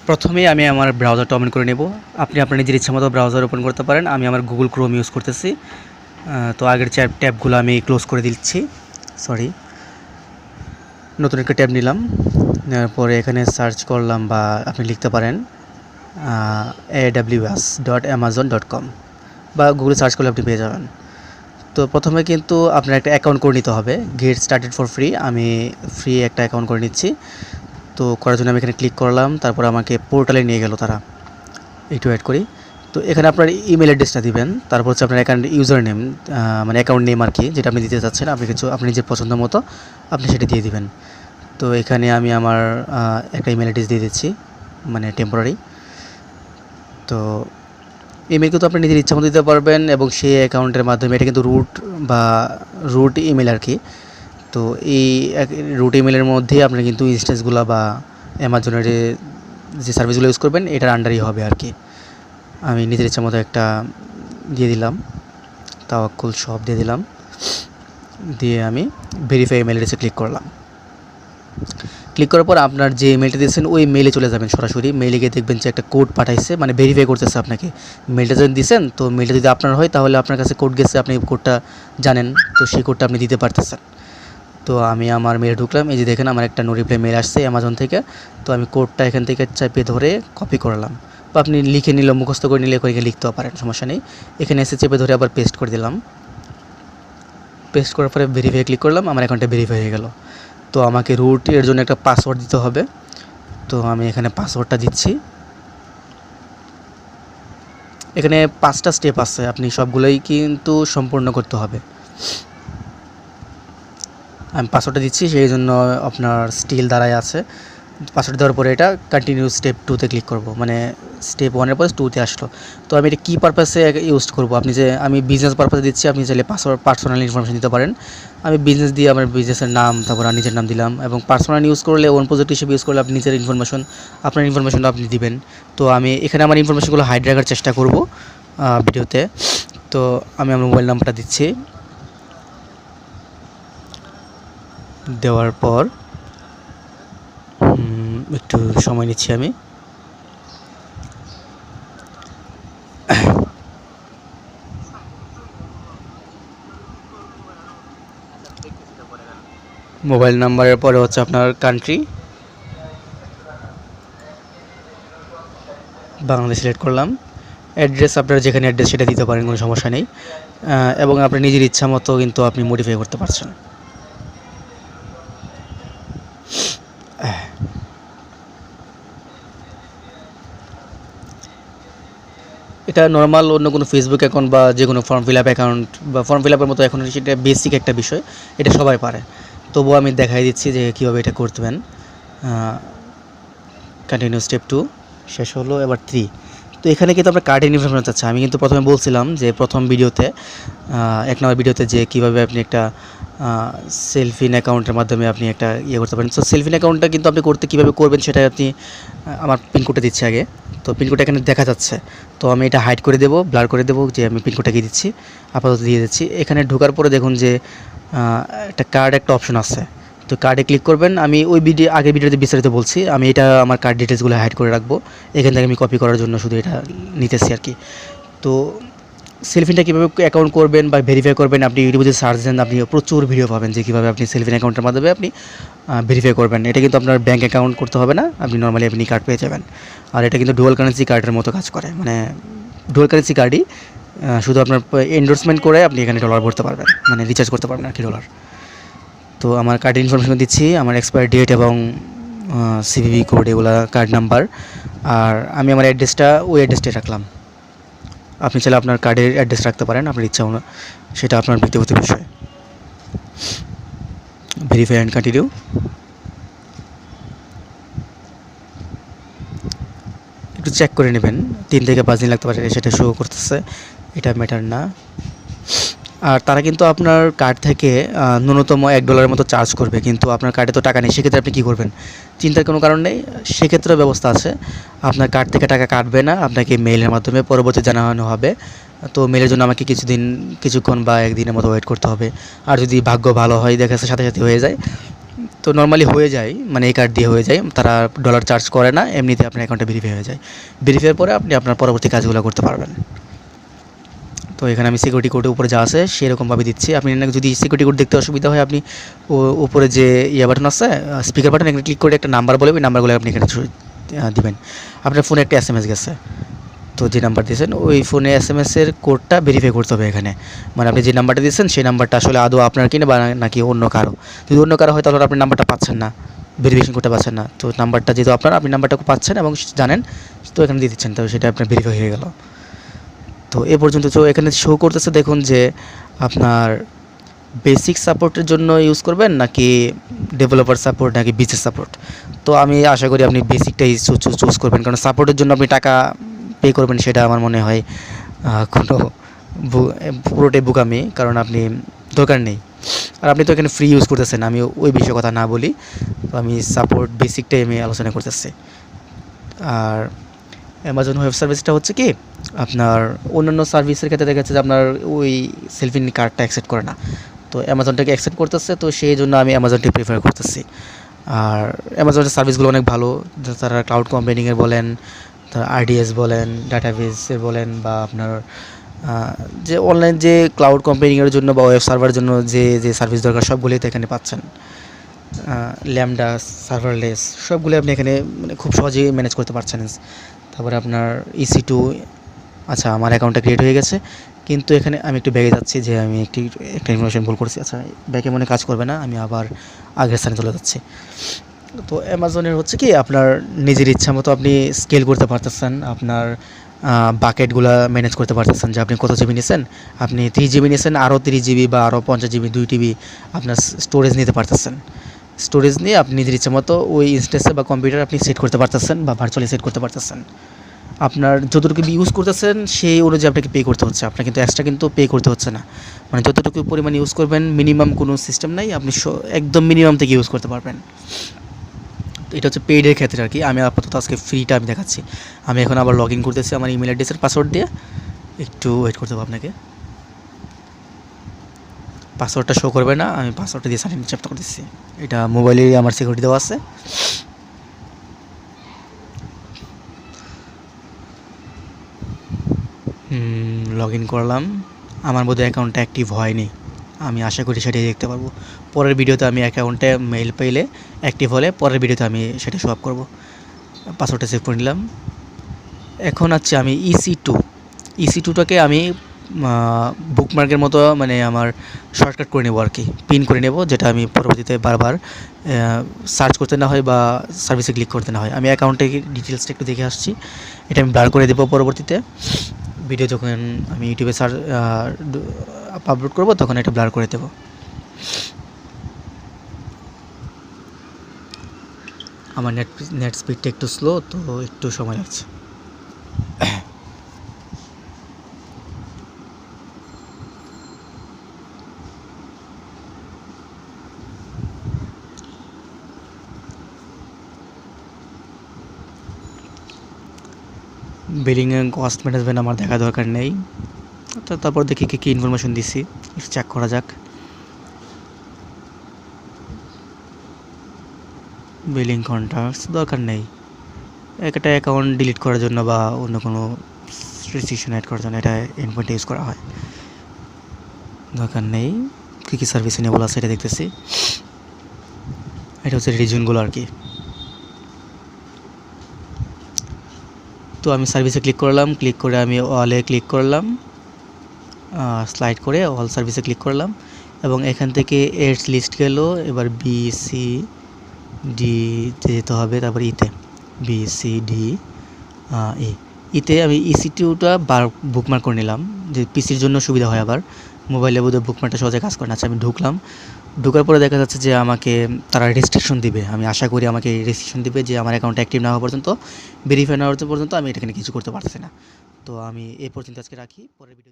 প্রথমেই আমি আমার ব্রাউজারটা ওপেন করে নেব। আপনি আপনার নিজের ইচ্ছামতো ব্রাউজার ওপেন করতে পারেন। আমি আমার গুগল ক্রোম ইউজ করতেছি। তো আগের ট্যাবগুলো আমি ক্লোজ করে দিচ্ছি। নতুন একটা ট্যাব নিলাম, নেওয়ার পরে এখানে সার্চ করলাম, বা আপনি লিখতে পারেন aws.amazon.com, বা গুগলে সার্চ করলে আপনি পেয়ে যাবেন। তো প্রথমে কিন্তু আপনার একটা অ্যাকাউন্ট করে নিতে হবে। গেট স্টার্টেড ফর ফ্রি, আমি ফ্রি একটা অ্যাকাউন্ট করে নিচ্ছি। তো করার জন্য আমি এখানে ক্লিক করলাম, তারপর আমাকে পোর্টালে নিয়ে গেল তারা। একটু ওয়েট করি। তো এখানে আপনার ইমেল অ্যাড্রেসটা দিবেন, তারপর হচ্ছে আপনার অ্যাকাউন্ট ইউজার নেম, মানে অ্যাকাউন্ট নেম আর কি, যেটা আপনি দিতে চাচ্ছেন। আপনি নিজের পছন্দ মতো আপনি সেটা দিয়ে দিবেন। তো এখানে আমি আমার একটা ইমেল অ্যাড্রেস দিয়ে দিচ্ছি, মানে টেম্পোরারি। তো ইমেল কিন্তু আপনি নিজের ইচ্ছা মতো দিতে পারবেন, এবং সেই অ্যাকাউন্টের মাধ্যমে এটা কিন্তু রুট ইমেল আর কি। তো এই রুট ইমেলের মধ্যেই আপনি কিন্তু ইনস্ট্যান্সগুলো বা অ্যামাজনের যে সার্ভিসগুলো ইউজ করবেন এটার আন্ডারই হবে আর কি। আমি নিজের ইচ্ছা মতো একটা দিয়ে দিলাম, তাওয়াক্কুল শপ দিয়ে দিলাম, দিয়ে আমি ভেরিফাই ইমেল অ্যাড্রেসে ক্লিক করলাম। ক্লিক করার পর আপনার যে ইমেলটা দিয়েছেন ওই মেলে চলে যাবেন সরাসরি। মেলে গিয়ে দেখবেন যে একটা কোড পাঠাইছে, মানে ভেরিফাই করতেছে আপনাকে। মেলটা যদি দিয়েছেন, তো মেলটা যদি আপনার হয় তাহলে আপনার কাছে কোড গেছে, আপনি কোডটা জানেন, তো সেই কোডটা আপনি দিতে পারতেছেন। তো আমি আমার মেলে ঢুকলাম, এই যে দেখেন আমার একটা নো রিপ্লাই মেল আসছে অ্যামাজন থেকে। তো আমি কোডটা এখান থেকে চাপিয়ে ধরে কপি করলাম, বা আপনি লিখে নিলে, মুখস্থ করে নিলে করে লিখতেও পারেন, সমস্যা নেই। এখানে এসে চেপে ধরে আবার পেস্ট করে দিলাম। পেস্ট করার পরে ভেরিফাই ক্লিক করলাম, আমার অ্যাকাউন্টটা ভেরিফাই হয়ে গেল। তো আমাকে রুটের জন্য একটা পাসওয়ার্ড দিতে হবে। তো আমি এখানে পাসওয়ার্ডটা দিচ্ছি। এখানে 5টা স্টেপ আছে, আপনি সবগুলোই কিন্তু সম্পূর্ণ করতে হবে। আমি পাসওয়ার্ডটা দিচ্ছি, সেই জন্য আপনার স্টিল দাঁড়ায় আছে। পাসওয়ার্ড দেওয়ার পরে এটা কন্টিনিউ স্টেপ 2তে ক্লিক করব, মানে স্টেপ 1-এর পরে 2তে আসলো। তো আমি এটা কী পারপাসে ইউজ করব, আমি বিজনেস পারপাসে দিচ্ছি, আপনি চাইলে পার্সোনাল ইনফরমেশন দিতে পারেন। আমি বিজনেস দিয়ে আমার বিজনেসের নাম, তারপর নিজের নাম দিলাম। এবং পার্সোনাল ইউজ করলে, ওন প্রজেক্ট হিসেবে ইউজ করলে আপনি নিজের আপনার ইনফরমেশনটা আপনি দিবেন। তো আমি এখানে আমার ইনফরমেশনগুলো হাইড রাখার চেষ্টা করব ভিডিওতে। তো আমি আমার মোবাইল নাম্বারটা দিচ্ছি, দেওয়ার পর একটু সময় নিচ্ছি আমি। মোবাইল নাম্বারের পরে হচ্ছে আপনার কান্ট্রি, বাংলাদেশ সিলেক্ট করলাম। অ্যাড্রেস আপনার যেখানে অ্যাড্রেস সেটা দিতে পারেন, কোনো সমস্যা নেই। এবং আপনার নিজের ইচ্ছা মতো কিন্তু আপনি মডিফাই করতে পারছেন। এটা নর্মাল অন্য কোনো ফেসবুক অ্যাকাউন্ট বা যে কোনো ফর্ম ফিল আপ অ্যাকাউন্ট বা ফর্ম ফিল আপের মতো এখন সেটা বেসিক একটা বিষয়, এটা সবাই পারে। তবুও আমি দেখাই দিচ্ছি যে কীভাবে এটা করতেবেন। কন্টিনিউ স্টেপ 2 শেষ হলো, এবার 3। তো এখানে কিন্তু আমরা কার্ডের ইনফরমেশন চাচ্ছি। আমি কিন্তু প্রথমে বলছিলাম যে প্রথম ভিডিওতে, 1 নম্বর ভিডিওতে, যে কীভাবে আপনি একটা সেলফিন অ্যাকাউন্টের মাধ্যমে আপনি একটা করতে পারেন। তো সেলফিন অ্যাকাউন্টটা কিন্তু আপনি কীভাবে করবেন সেটা আপনি, আমার পিনকোডটা দিচ্ছি আগে। তো পিনকোডটা এখানে দেখা যাচ্ছে, তো আমি এটা হাইড করে দেবো, ব্লার করে দেবো, যে আমি পিনকোডটা দিয়ে দিচ্ছি, আপাতত দিয়ে দিচ্ছি। এখানে ঢোকার পরে দেখুন যে একটা অপশন আছে। তো কার্ডে ক্লিক করবেন। আমি ওই আগের ভিডিওতে বিস্তারিত বলছি, আমি এটা আমার কার্ড ডিটেলসগুলো হাইড করে রাখবো। এখান থেকে আমি কপি করার জন্য শুধু এটা নিতেছি আর কি। তো সেলফিনটা কীভাবে অ্যাকাউন্ট করবেন বা ভেরিফাই করবেন, আপনি ইউটিউবে যদি সার্চ দেন আপনি প্রচুর ভিডিও পাবেন যে কীভাবে আপনি সেলফিন অ্যাকাউন্টের মাধ্যমে আপনি ভেরিফাই করবেন। এটা কিন্তু আপনার ব্যাঙ্ক অ্যাকাউন্ট করতে হবে না, আপনি নর্মালি আপনি কার্ড পেয়ে যাবেন। আর এটা কিন্তু ডুয়াল কারেন্সি কার্ডের মতো কাজ করে, মানে ডুয়াল কারেন্সি কার্ডই, শুধু আপনার এন্ডোর্সমেন্ট করে আপনি এখানে ডলার ভরতে পারবেন, মানে রিচার্জ করতে পারবেন আর কি ডলার। তো আমার কার্ডের ইনফরমেশন দিচ্ছি, আমার এক্সপায়ার ডেট এবং সিভিভি কোড, এগুলো কার্ড নাম্বার। আর আমি আমার অ্যাড্রেসটা ওই অ্যাড্রেসটাই রাখলাম। আপনি চাইলে আপনার কার্ডের অ্যাড্রেস রাখতে পারেন, আপনার ইচ্ছা সেটা আপনার ব্যক্তিগত বিষয়। Verify and continue. একটু চেক করে নেবেন, 3 থেকে 5 দিন লাগতে পারে, সেটা শো করতেছে, এটা ম্যাটার না। আর তারা কিন্তু আপনার কার্ড থেকে ন্যূনতম $1 মতো চার্জ করবে, কিন্তু আপনার কার্ডে তো টাকা নেই, সেক্ষেত্রে আপনি কী করবেন? চিন্তার কোনো কারণ নেই, সেক্ষেত্রেও ব্যবস্থা আছে। আপনার কার্ড থেকে টাকা কাটবে না, আপনাকে মেইলের মাধ্যমে পরবর্তী জানানো হবে। তো মেলের জন্য আমাকে কিছুক্ষণ বা 1 দিনের মতো ওয়েট করতে হবে। আর যদি ভাগ্য ভালো হয়, দেখা যাচ্ছে সাথে সাথে হয়ে যায়। তো নর্মালি হয়ে যায়, মানে এই কার্ড দিয়ে হয়ে যায়, তারা ডলার চার্জ করে না, এমনিতে আপনার অ্যাকাউন্টটা ভেরিফাই হয়ে যায়। ভেরিফাইয়ের পরে আপনি আপনার পরবর্তী কাজগুলো করতে পারবেন। তো এখানে আমি সিকিউরিটি কোডের উপরে যা আছে সেরকমভাবে দিচ্ছি। আপনি যদি সিকিউরিটি কোড দেখতে অসুবিধা হয়, আপনি উপরে যে বাটন আছে, স্পিকার বাটন, এখানে ক্লিক করে একটা নাম্বার বলে, ওই নাম্বারগুলো আপনি এখানে দিবেন। আপনার ফোনে একটা SMS গেছে, তো যে নাম্বার দিয়েছেন ওই ফোনে SMS-এর কোডটা ভেরিফাই করতে হবে এখানে। মানে আপনি যে নাম্বারটা দিয়েছেন সেই নাম্বারটা আসলে আদৌ আপনার কিনা বা নাকি অন্য কারো। যদি অন্য কারো হয় তাহলে আপনি নাম্বারটা পাচ্ছেন না, ভেরিফিকেশন করতে পারছেন না। তো নাম্বারটা যেহেতু আপনি নাম্বারটা পাচ্ছেন এবং জানেন, তো এখানে দিয়ে দিচ্ছেন, তো সেটা আপনার ভেরিফাই হয়ে গেল। তো এ পর্যন্ত তো এখানে শো করতেছে, দেখুন যে আপনার বেসিক সাপোর্টের জন্য ইউজ করবেন নাকি ডেভেলপার সাপোর্ট নাকি বিজনেস সাপোর্ট। তো আমি আশা করি আপনি বেসিকটাই চুজ করবেন, কারণ সাপোর্টের জন্য আপনি টাকা পে করবেন সেটা আমার মনে হয় কোনো পুরোটাই বোকামি, কারণ আপনি দরকার নেই। আর আপনি তো এখানে ফ্রি ইউজ করতেছেন, আমি ওই বিষয়ে কথা না বলি, তো আমি সাপোর্ট বেসিকটাই আমি আলোচনা করতেছি। আর অ্যামাজন ওয়েব সার্ভিসটা হচ্ছে কি, আপনার অন্যান্য সার্ভিসের ক্ষেত্রে দেখা যাচ্ছে যে আপনার ওই সেলফিন কার্ডটা অ্যাকসেপ্ট করে না, তো অ্যামাজনটাকে অ্যাকসেপ্ট করতেছে, তো সেই জন্য আমি অ্যামাজনটি প্রিফার করতেছি। আর অ্যামাজনের সার্ভিসগুলো অনেক ভালো, তারা ক্লাউড কম্পিউটিংয়ের বলেন, তারা RDS বলেন, ডাটাবেসের বলেন, বা আপনার যে অনলাইন যে ক্লাউড কম্পিউটিংয়ের জন্য বা ওয়েব সার্ভারের জন্য যে যে সার্ভিস দরকার সবগুলোই তো এখানে পাচ্ছেন। ল্যামডা, সার্ভারলেস, সবগুলো আপনি এখানে মানে খুব সহজেই ম্যানেজ করতে পারছেন। তারপরে আপনার EC2, আচ্ছা আমার অ্যাকাউন্টটা ক্রিয়েট হয়ে গেছে, কিন্তু এখানে আমি একটু ব্যাগে যাচ্ছি যে আমি একটা ইনফরমেশন ভুল করছি। আচ্ছা ব্যাগে মনে কাজ করবে না, আমি আবার আগের স্থানে চলে যাচ্ছি। তো অ্যামাজনের হচ্ছে কি, আপনার নিজের ইচ্ছা মতো আপনি স্কেল করতে পারতেছেন, আপনার বাকেটগুলো ম্যানেজ করতে পারতেছেন, যে আপনি কত জিবি নিয়েছেন, আপনি 3 GB নিয়েছেন, আরও 30 GB বা আরও 50 GB 2 TB আপনার স্টোরেজ নিতে পারতেছেন। স্টোরেজ নিয়ে আপনি নিজের ইচ্ছা মতো ওই ইনস্টেন্সে বা কম্পিউটার আপনি সেট করতে পারতেছেন বা ভার্চুয়ালি সেট করতে পারতেছেন। আপনার যতটুকু ইউজ করতেছেন সেই অনুযায়ী আপনাকে পে করতে হচ্ছে, আপনার কিন্তু এক্সট্রা কিন্তু পে করতে হচ্ছে না। মানে যতটুকু পরিমাণ ইউজ করবেন, মিনিমাম কোনো সিস্টেম নাই, আপনি একদম মিনিমাম থেকে ইউজ করতে পারবেন। এটা হচ্ছে পেইডের ক্ষেত্রে আর কি। আমি আপাতত আজকে ফ্রিটা আমি দেখাচ্ছি। আমি এখন আবার লগ ইন করতেছি আমার ইমেল অ্যাড্রেসের পাসওয়ার্ড দিয়ে, একটু ওয়েট করতে হবে আপনাকে। পাসওয়ার্ডটা শো করবে না, আমি পাসওয়ার্ডটা দিয়ে সাইন ইন চেপটা করতেছি। এটা মোবাইলে আমার সিকিউরিটি দেওয়া আছে। লগ ইন করলাম, আমার বোধহয় অ্যাকাউন্টটা অ্যাক্টিভ হয়নি, আমি আশা করি সেটাই দেখতে পারবো পরের ভিডিওতে। আমি অ্যাকাউন্টে মেইল পেলে অ্যাক্টিভ হলে পরের ভিডিওতে আমি সেটা শো আপ করবো। পাসওয়ার্ডটা সেভ করে নিলাম। এখন আছে আমি EC2টাকে আমি বুকমার্কের মতো, মানে আমার শর্টকাট করে নেবো আর কি, পিন করে নেব, যেটা আমি পরবর্তীতে বারবার সার্চ করতে না হয় বা সার্ভিসে ক্লিক করতে না হয়। আমি অ্যাকাউন্টে ডিটেলসটা একটু দেখে আসছি, এটা আমি ব্লার করে দেবো পরবর্তীতে ভিডিও যখন আমি ইউটিউবে আপলোড করবো তখন এটা ব্লার করে দেবো। আমার নেট স্পিডটা একটু স্লো, তো একটু সময় লাগছে। বিলিং এন্ড কস্ট ম্যানেজমেন্ট আমার দেখা দরকার নেই। তো তারপর দেখি কী ইনফরমেশন দিছি, একটু চেক করা যাক। বিলিং কন্ট্রাক্টস দরকার নেই, একটা অ্যাকাউন্ট ডিলিট করার জন্য বা অন্য কোনো রেস্ট্রিকশন অ্যাড করার জন্য এটা এন্ডপয়েন্ট ইউজ করা হয়, দরকার নেই। কী সার্ভিস এনেবল আছে এটা দেখতেছি, এটা হচ্ছে রিজনগুলো আর কি। তো আমি সার্ভিসে ক্লিক করলাম, ক্লিক করে আমি অলে ক্লিক করলাম, স্লাইড করে অল সার্ভিসে ক্লিক করলাম, এবং এখান থেকে এডস লিস্ট গেল। এবার BCD যেতে হবে, তারপর BCD ইতে আমি EC2টা বুকমার্ক করে নিলাম, যে পিসির জন্য সুবিধা হয়, আবার মোবাইলে বোধহয় বুকমার্কটা সহজে কাজ করে না। আচ্ছা আমি ঢুকার পরে দেখা যাচ্ছে যে আমাকে তারা রেস্ট্রিকশন দিবে, আমি আশা করি আমাকে রেস্ট্রিকশন দিবে যে আমার অ্যাকাউন্ট অ্যাক্টিভ না হওয়া পর্যন্ত, ভেরিফাই না হওয়া পর্যন্ত আমি এটাকে কিছু করতে পারছি না। তো আমি এই পর্যন্ত আজকে রাখি, পরের ভিডিও